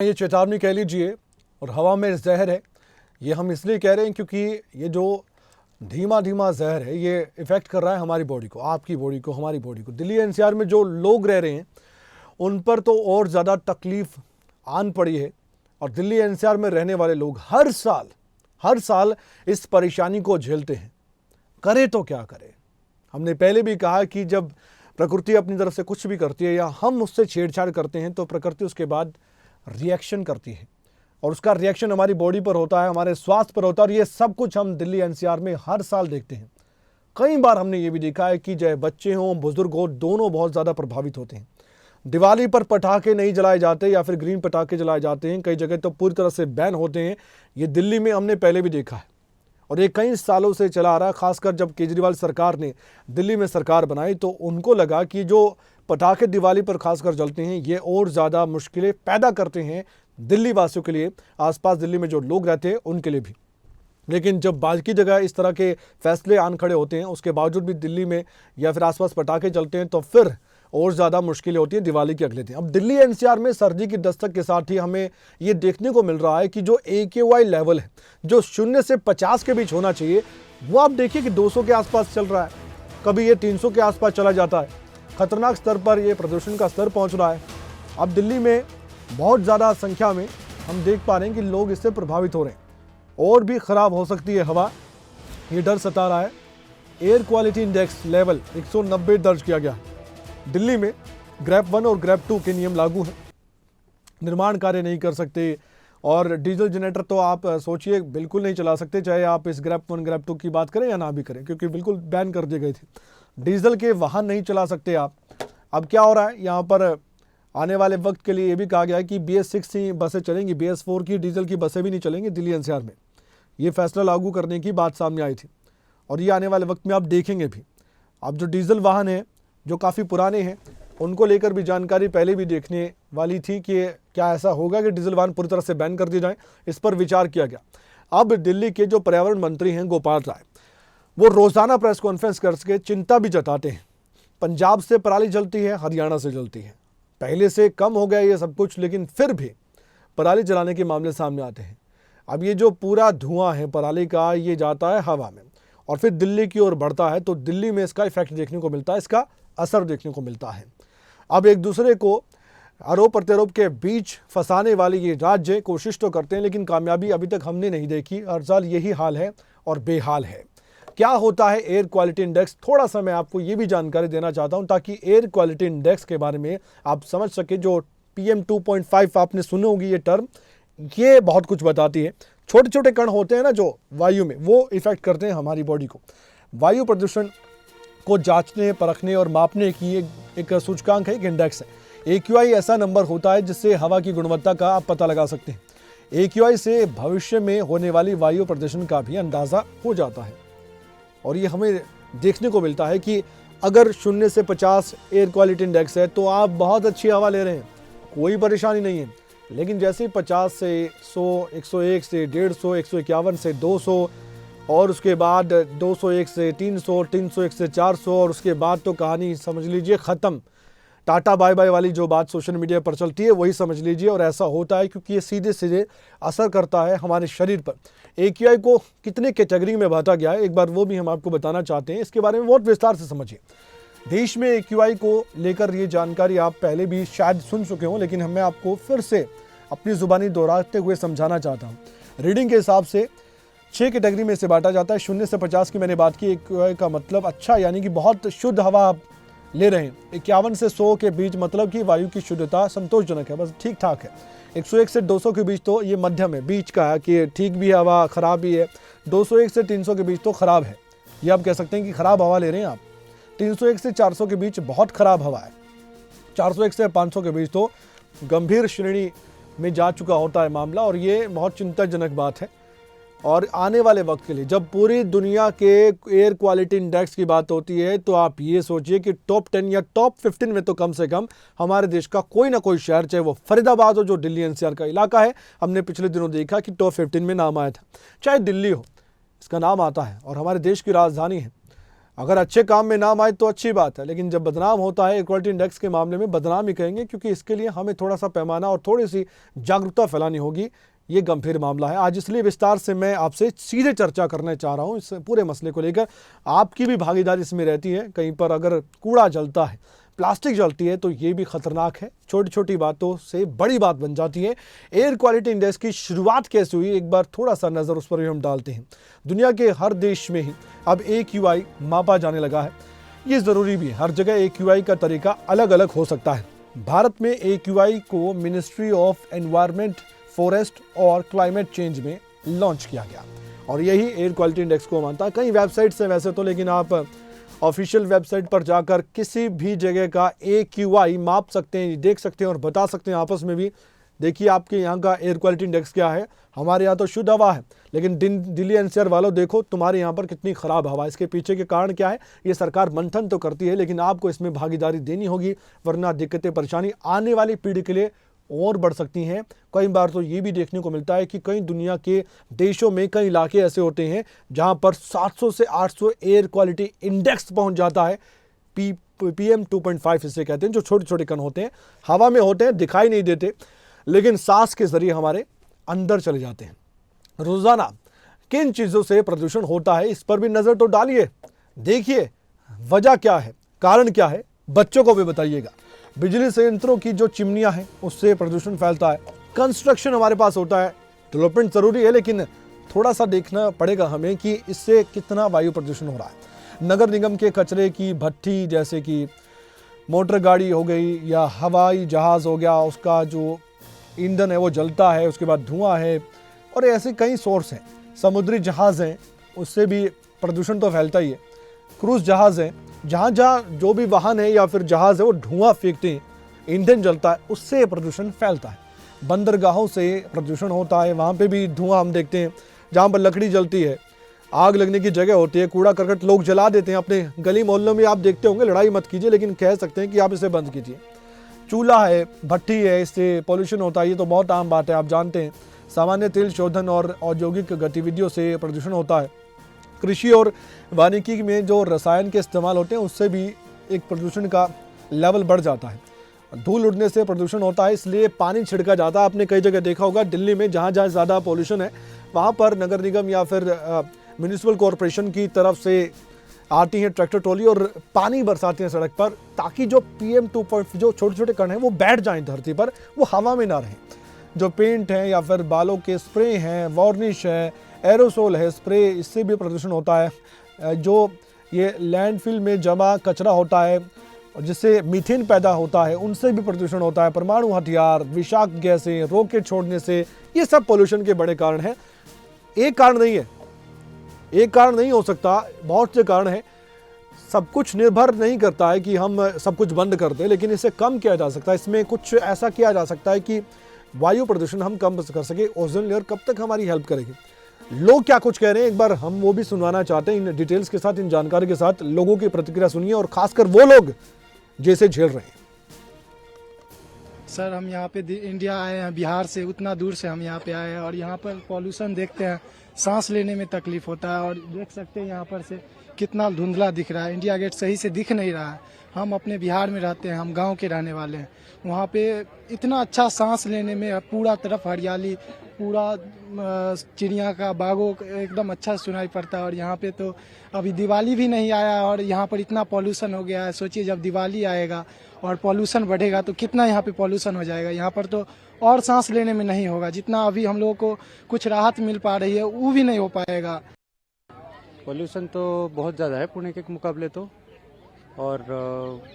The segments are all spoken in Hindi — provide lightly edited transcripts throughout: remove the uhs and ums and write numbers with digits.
ये चेतावनी कह लीजिए और हवा में जहर है। ये हम इसलिए कह रहे हैं क्योंकि ये जो धीमा धीमा जहर है ये इफ़ेक्ट कर रहा है हमारी बॉडी को, आपकी बॉडी को, हमारी बॉडी को। दिल्ली एनसीआर में जो लोग रह रहे हैं उन पर तो और ज़्यादा तकलीफ़ आन पड़ी है। और दिल्ली एनसीआर में रहने वाले लोग हर साल इस परेशानी को झेलते हैं। करें तो क्या करें। हमने पहले भी कहा कि जब प्रकृति अपनी तरफ से कुछ भी करती है या हम उससे छेड़छाड़ करते हैं तो प्रकृति उसके बाद रिएक्शन करती है और उसका रिएक्शन हमारी बॉडी पर होता है, हमारे स्वास्थ्य पर होता है। और ये सब कुछ हम दिल्ली एनसीआर में हर साल देखते हैं। कई बार हमने ये भी देखा है कि चाहे बच्चे हों, बुजुर्ग हों, दोनों बहुत ज़्यादा प्रभावित होते हैं। दिवाली पर पटाखे नहीं जलाए जाते या फिर ग्रीन पटाखे जलाए जाते हैं, कई जगह तो पूरी तरह से बैन होते हैं। ये दिल्ली में हमने पहले भी देखा है और ये कई सालों से चला आ रहा है। खासकर जब केजरीवाल सरकार ने दिल्ली में सरकार बनाई तो उनको लगा कि जो पटाखे दिवाली पर खासकर जलते हैं ये और ज़्यादा मुश्किलें पैदा करते हैं दिल्ली वासियों के लिए, आसपास दिल्ली में जो लोग रहते हैं उनके लिए भी। लेकिन जब बाकी जगह इस तरह के फैसले आन खड़े होते हैं उसके बावजूद भी दिल्ली में या फिर आसपास पटाखे चलते हैं तो फिर और ज़्यादा मुश्किलें होती हैं दिवाली के अगले दिन। अब दिल्ली एनसीआर में सर्दी की दस्तक के साथ ही हमें ये देखने को मिल रहा है कि जो AQI लेवल है जो 0 से 50 के बीच होना चाहिए वो आप देखिए कि 200 के आसपास चल रहा है, कभी ये 300 के आसपास चला जाता है। खतरनाक स्तर पर ये प्रदूषण का स्तर पहुँच रहा है। अब दिल्ली में बहुत ज़्यादा संख्या में हम देख पा रहे हैं कि लोग इससे प्रभावित हो रहे हैं। और भी ख़राब हो सकती है हवा, ये डर सता रहा है। एयर क्वालिटी इंडेक्स लेवल 190 दर्ज किया गया है। दिल्ली में ग्रेप 1 और ग्रेप 2 के नियम लागू हैं। निर्माण कार्य नहीं कर सकते और डीजल जनरेटर तो आप सोचिए बिल्कुल नहीं चला सकते, चाहे आप इस ग्रेप 1 ग्रेप 2 की बात करें या ना भी करें, क्योंकि बिल्कुल बैन कर दिए गए थे। डीजल के वाहन नहीं चला सकते आप। अब क्या हो रहा है यहाँ पर आने वाले वक्त के लिए ये भी कहा गया है कि BS6 ही बसें चलेंगी, BS4 की डीजल की बसें भी नहीं चलेंगी दिल्ली एनसीआर में। ये फैसला लागू करने की बात सामने आई थी और ये आने वाले वक्त में आप देखेंगे भी। अब जो डीजल वाहन हैं जो काफ़ी पुराने हैं उनको लेकर भी जानकारी पहले भी देखने वाली थी कि क्या ऐसा होगा कि डीजल वाहन पूरी तरह से बैन कर दिए जाएँ। इस पर विचार किया गया। अब दिल्ली के जो पर्यावरण मंत्री हैं गोपाल राय, वो रोज़ाना प्रेस कॉन्फ्रेंस करके चिंता भी जताते हैं। पंजाब से पराली जलती है, हरियाणा से जलती है। पहले से कम हो गया ये सब कुछ, लेकिन फिर भी पराली जलाने के मामले सामने आते हैं। अब ये जो पूरा धुआं है पराली का ये जाता है हवा में और फिर दिल्ली की ओर बढ़ता है तो दिल्ली में इसका इफेक्ट देखने को मिलता है, इसका असर देखने को मिलता है। अब एक दूसरे को आरोप प्रत्यारोप के बीच फंसाने वाले ये राज्य कोशिश तो करते हैं लेकिन कामयाबी अभी तक हमने नहीं देखी। हर साल यही हाल है और बेहाल है। क्या होता है एयर क्वालिटी इंडेक्स, थोड़ा सा मैं आपको ये भी जानकारी देना चाहता हूं ताकि एयर क्वालिटी इंडेक्स के बारे में आप समझ सके। जो PM 2.5 आपने सुनी होगी ये टर्म, ये बहुत कुछ बताती है। छोटे छोटे कण होते हैं ना जो वायु में, वो इफेक्ट करते हैं हमारी बॉडी को। वायु प्रदूषण को जांचने, परखने और मापने की एक सूचकांक है, एक इंडेक्स है। AQI ऐसा नंबर होता है जिससे हवा की गुणवत्ता का आप पता लगा सकते हैं। AQI से भविष्य में होने वाली वायु प्रदूषण का भी अंदाज़ा हो जाता है और ये हमें देखने को मिलता है कि अगर 0 से 50 एयर क्वालिटी इंडेक्स है तो आप बहुत अच्छी हवा ले रहे हैं, कोई परेशानी नहीं है। लेकिन जैसे ही 50 से 100, 101 से 150, 151 से 200 और उसके बाद 201 से 300, 301 से 400 और उसके बाद तो कहानी समझ लीजिए ख़त्म। टाटा बाय बाय वाली जो बात सोशल मीडिया पर चलती है वही समझ लीजिए। और ऐसा होता है क्योंकि ये सीधे सीधे असर करता है हमारे शरीर पर। AQI को कितने कैटेगरी में बांटा गया है एक बार वो भी हम आपको बताना चाहते हैं। इसके बारे में बहुत विस्तार से समझिए। देश में AQI को लेकर ये जानकारी आप पहले भी शायद सुन चुके हों, लेकिन मैं आपको फिर से अपनी ज़ुबानी दोहराते हुए समझाना चाहता हूँ। रीडिंग के हिसाब से 6 कैटेगरी में से बांटा जाता है। 0 से 50 की मैंने बात की। AQI का मतलब अच्छा यानी कि बहुत शुद्ध हवा आप ले रहे हैं। 51 से 100 के बीच मतलब कि वायु की शुद्धता संतोषजनक है, बस ठीक ठाक है। 101 से 200 के बीच तो ये मध्यम है, बीच का है कि ठीक भी हवा ख़राब भी है। 201 से 300 के बीच तो ख़राब है, ये आप कह सकते हैं कि ख़राब हवा ले रहे हैं आप। 301 से 400 के बीच बहुत ख़राब हवा है। 401 से 500 के बीच तो गंभीर श्रेणी में जा चुका होता है मामला और ये बहुत चिंताजनक बात है। और आने वाले वक्त के लिए जब पूरी दुनिया के एयर क्वालिटी इंडेक्स की बात होती है तो आप ये सोचिए कि टॉप 10 या टॉप 15 में तो कम से कम हमारे देश का कोई ना कोई शहर, चाहे वो फरीदाबाद हो जो दिल्ली एनसीआर का इलाका है, हमने पिछले दिनों देखा कि टॉप 15 में नाम आया था। चाहे दिल्ली हो, इसका नाम आता है और हमारे देश की राजधानी है। अगर अच्छे काम में नाम आए तो अच्छी बात है, लेकिन जब बदनाम होता है एयर क्वालिटी इंडेक्स के मामले में बदनाम ही कहेंगे, क्योंकि इसके लिए हमें थोड़ा सा पैमाना और थोड़ी सी जागरूकता फैलानी होगी। ये गंभीर मामला है। आज इसलिए विस्तार से मैं आपसे सीधे चर्चा करना चाह रहा हूँ इस पूरे मसले को लेकर। आपकी भी भागीदारी इसमें रहती है। कहीं पर अगर कूड़ा जलता है, प्लास्टिक जलती है, तो ये भी खतरनाक है। छोटी छोटी बातों से बड़ी बात बन जाती है। एयर क्वालिटी इंडेक्स की शुरुआत कैसे हुई, एक बार थोड़ा सा नज़र उस पर भी हम डालते हैं। दुनिया के हर देश में ही अब AQI मापा जाने लगा है। ये ज़रूरी भी है। हर जगह AQI का तरीका अलग अलग हो सकता है। भारत में AQI को मिनिस्ट्री ऑफ एनवायरनमेंट, फॉरेस्ट और क्लाइमेट चेंज में लॉन्च किया गया और यही एयर क्वालिटी इंडेक्स को मानता है। कई वेबसाइट्स हैं वैसे तो, लेकिन आप ऑफिशियल वेबसाइट पर जाकर किसी भी जगह का AQI माप सकते हैं, देख सकते हैं और बता सकते हैं आपस में भी। देखिए आपके यहाँ का एयर क्वालिटी इंडेक्स क्या है। हमारे यहाँ तो शुद्ध हवा है, लेकिन दिल्ली NCR वालों देखो तुम्हारे यहाँ पर कितनी ख़राब हवा है। इसके पीछे के कारण क्या है, ये सरकार मंथन तो करती है, लेकिन आपको इसमें भागीदारी देनी होगी, वरना दिक्कतें परेशानी आने वाली पीढ़ी के लिए और बढ़ सकती हैं। कई बार तो ये भी देखने को मिलता है कि कई दुनिया के देशों में कई इलाके ऐसे होते हैं जहां पर 700 से 800 एयर क्वालिटी इंडेक्स पहुंच जाता है। PM 2.5 इसे कहते हैं, जो छोटे छोटे कण होते हैं, हवा में होते हैं, दिखाई नहीं देते, लेकिन सांस के जरिए हमारे अंदर चले जाते हैं। रोजाना किन चीज़ों से प्रदूषण होता है, इस पर भी नज़र तो डालिए। देखिए वजह क्या है, कारण क्या है, बच्चों को भी बताइएगा। बिजली संयंत्रों की जो चिमनियां हैं उससे प्रदूषण फैलता है। कंस्ट्रक्शन हमारे पास होता है, डेवलपमेंट ज़रूरी है, लेकिन थोड़ा सा देखना पड़ेगा हमें कि इससे कितना वायु प्रदूषण हो रहा है। नगर निगम के कचरे की भट्टी, जैसे कि मोटर गाड़ी हो गई या हवाई जहाज़ हो गया, उसका जो ईंधन है वो जलता है, उसके बाद धुआं है, और ऐसे कई सोर्स हैं। समुद्री जहाज़ हैं, उससे भी प्रदूषण तो फैलता ही है। क्रूज़ जहाज़ हैं, जहाँ जहाँ जो भी वाहन है या फिर जहाज़ है वो धुआं फेंकते हैं, ईंधन जलता है, उससे प्रदूषण फैलता है। बंदरगाहों से प्रदूषण होता है, वहाँ पे भी धुआं हम देखते हैं। जहाँ पर लकड़ी जलती है, आग लगने की जगह होती है, कूड़ा करकट लोग जला देते हैं अपने गली मोहल्लों में। आप देखते होंगे, लड़ाई मत कीजिए, लेकिन कह सकते हैं कि आप इसे बंद कीजिए। चूल्हा है, भट्टी है, इससे पॉल्यूशन होता है, ये तो बहुत आम बात है, आप जानते हैं। सामान्य तेल शोधन और औद्योगिक गतिविधियों से प्रदूषण होता है। कृषि और वानिकी में जो रसायन के इस्तेमाल होते हैं उससे भी एक प्रदूषण का लेवल बढ़ जाता है। धूल उड़ने से प्रदूषण होता है, इसलिए पानी छिड़का जाता है। आपने कई जगह देखा होगा, दिल्ली में जहाँ जहाँ ज़्यादा पॉल्यूशन है वहाँ पर नगर निगम या फिर म्यूनिसिपल कॉरपोरेशन की तरफ से आती हैं ट्रैक्टर ट्रॉली और पानी बरसाती हैं सड़क पर, ताकि जो PM 2.5 जो छोटे छोटे कण हैं वो बैठ जाएं धरती पर, वो हवा में ना रहें। जो पेंट है या फिर बालों के स्प्रे हैं, वार्निश है, एरोसोल है स्प्रे, इससे भी प्रदूषण होता है। जो ये लैंडफिल में जमा कचरा होता है जिससे मीथेन पैदा होता है, उनसे भी प्रदूषण होता है। परमाणु हथियार, विषाक्त गैसें, रॉकेट छोड़ने से, ये सब पोल्यूशन के बड़े कारण हैं। एक कारण नहीं है, एक कारण नहीं हो सकता, बहुत से कारण हैं। सब कुछ निर्भर नहीं करता है कि हम सब कुछ बंद कर दें, लेकिन इसे कम किया जा सकता है। इसमें कुछ ऐसा किया जा सकता है कि वायु प्रदूषण हम कम कर सके। ओजोन लेयर कब तक हमारी हेल्प करेगी? लोग क्या कुछ कह रहे हैं, एक बार हम वो भी सुनवाना चाहते हैं इन डिटेल्स के साथ, इन जानकारी के साथ। लोगों की प्रतिक्रिया सुनिए, और खासकर वो लोग जैसे झेल रहे हैं। सर, हम यहाँ पे इंडिया आए हैं, बिहार से, उतना दूर से हम यहाँ पे आए हैं और यहाँ पर पॉल्यूशन देखते हैं, सांस लेने में तकलीफ होता है। और देख सकते हैं यहाँ पर से कितना धुंधला दिख रहा है, इंडिया गेट सही से दिख नहीं रहा है। हम अपने बिहार में रहते हैं, हम गांव के रहने वाले हैं। वहाँ पे इतना अच्छा सांस लेने में, पूरा तरफ हरियाली, पूरा चिड़िया का बागों एकदम अच्छा सुनाई पड़ता है। और यहाँ पे तो अभी दिवाली भी नहीं आया और यहाँ पर इतना पॉल्यूशन हो गया है। सोचिए जब दिवाली आएगा और पॉल्यूशन बढ़ेगा तो कितना यहाँ पे पॉल्यूशन हो जाएगा। यहाँ पर तो और सांस लेने में नहीं होगा, जितना अभी हम लोगों को कुछ राहत मिल पा रही है वो भी नहीं हो पाएगा। पॉल्यूशन तो बहुत ज़्यादा है पुणे के मुकाबले तो, और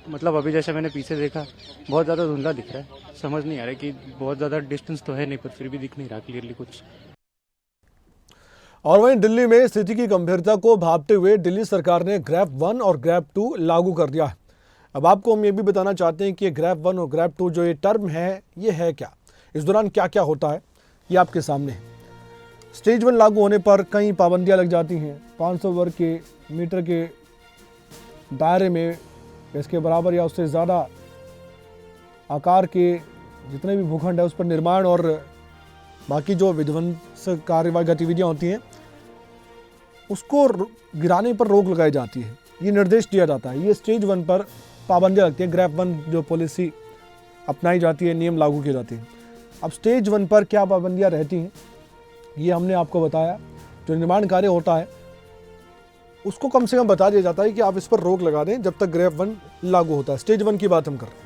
मतलब अभी जैसे मैंने पीछे देखा बहुत ज़्यादा धुंधला दिख रहा है। समझ नहीं आ रहा कि बहुत ज़्यादा डिस्टेंस तो है नहीं, पर फिर भी दिख नहीं रहा क्लियरली कुछ। और वहीं दिल्ली में स्थिति की गंभीरता को भांपते हुए दिल्ली सरकार ने ग्रैप 1 और ग्रैप 2 लागू कर दिया है। अब आपको हम ये भी बताना चाहते हैं कि ग्रैप 1 और ग्रैप 2 जो ये टर्म है, ये है क्या, इस दौरान क्या क्या होता है, ये आपके सामने है। स्टेज 1 लागू होने पर कई पाबंदियां लग जाती हैं। 500 वर्ग के मीटर के दायरे में, इसके बराबर या उससे ज़्यादा आकार के जितने भी भूखंड है उस पर निर्माण और बाकी जो विध्वंस कार्यवाही गतिविधियाँ होती हैं उसको गिराने पर रोक लगाई जाती है। ये निर्देश दिया जाता है। ये स्टेज 1 पर पाबंदियाँ लगती है, ग्रेप 1 जो पॉलिसी अपनाई जाती है, नियम लागू किए जाते हैं। अब स्टेज 1 पर क्या पाबंदियाँ रहती हैं ये हमने आपको बताया। जो निर्माण कार्य होता है उसको कम से कम बता दिया जाता है कि आप इस पर रोक लगा दें जब तक ग्रेप 1 लागू होता है। स्टेज 1 की बात हम कर रहे हैं।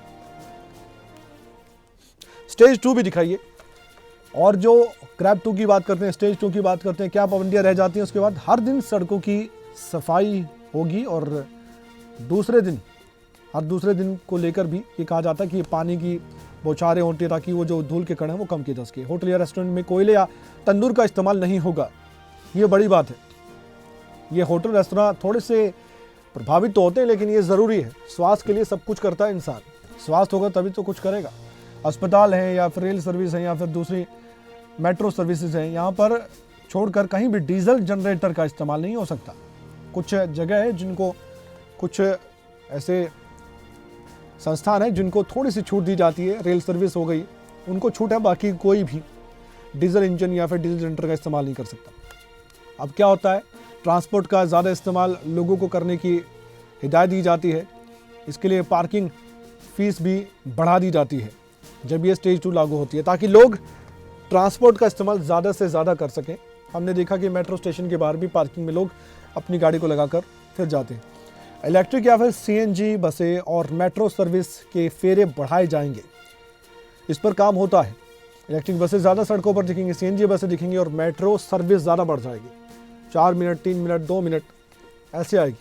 स्टेज 2 भी दिखाइए। और जो ग्रेप 2 की बात करते हैं, स्टेज 2 की बात करते हैं, क्या पाबंदियाँ रह जाती हैं उसके बाद? हर दिन सड़कों की सफाई होगी और हर दूसरे दिन को लेकर भी ये कहा जाता है कि पानी की बौछारें होती है ताकि वो जो धूल के कण हैं वो कम किए जा सके। होटल या रेस्टोरेंट में कोयले या तंदूर का इस्तेमाल नहीं होगा, ये बड़ी बात है। ये होटल रेस्तरां थोड़े से प्रभावित तो होते हैं लेकिन ये ज़रूरी है। स्वास्थ्य के लिए सब कुछ करता है इंसान, स्वास्थ्य होगा तभी तो कुछ करेगा। अस्पताल हैं या फिर रेल सर्विस है या फिर दूसरी मेट्रो सर्विसेज हैं, यहाँ पर छोड़कर कहीं भी डीजल जनरेटर का इस्तेमाल नहीं हो सकता। कुछ जगह है जिनको, कुछ ऐसे संस्थान है जिनको थोड़ी सी छूट दी जाती है, रेल सर्विस हो गई उनको छूट है, बाकी कोई भी डीजल इंजन या फिर डीजल जनरेटर का इस्तेमाल नहीं कर सकता। अब क्या होता है, ट्रांसपोर्ट का ज़्यादा इस्तेमाल लोगों को करने की हिदायत दी जाती है। इसके लिए पार्किंग फीस भी बढ़ा दी जाती है जब ये स्टेज 2 लागू होती है, ताकि लोग ट्रांसपोर्ट का इस्तेमाल ज़्यादा से ज़्यादा कर सकें। हमने देखा कि मेट्रो स्टेशन के बाहर भी पार्किंग में लोग अपनी गाड़ी को लगाकर फिर जाते हैं। इलेक्ट्रिक या फिर सीएनजी बसें और मेट्रो सर्विस के फेरे बढ़ाए जाएंगे, इस पर काम होता है। इलेक्ट्रिक बसें ज़्यादा सड़कों पर दिखेंगी, सीएनजी बसें दिखेंगी और मेट्रो सर्विस ज़्यादा बढ़ जाएगी। 4 मिनट, 3 मिनट, 2 मिनट ऐसे आएगी।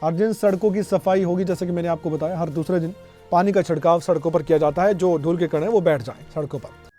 हर दिन सड़कों की सफाई होगी, जैसे कि मैंने आपको बताया। हर दूसरे दिन पानी का छिड़काव सड़कों पर किया जाता है, जो धूल के कण हैं वो बैठ जाएं सड़कों पर।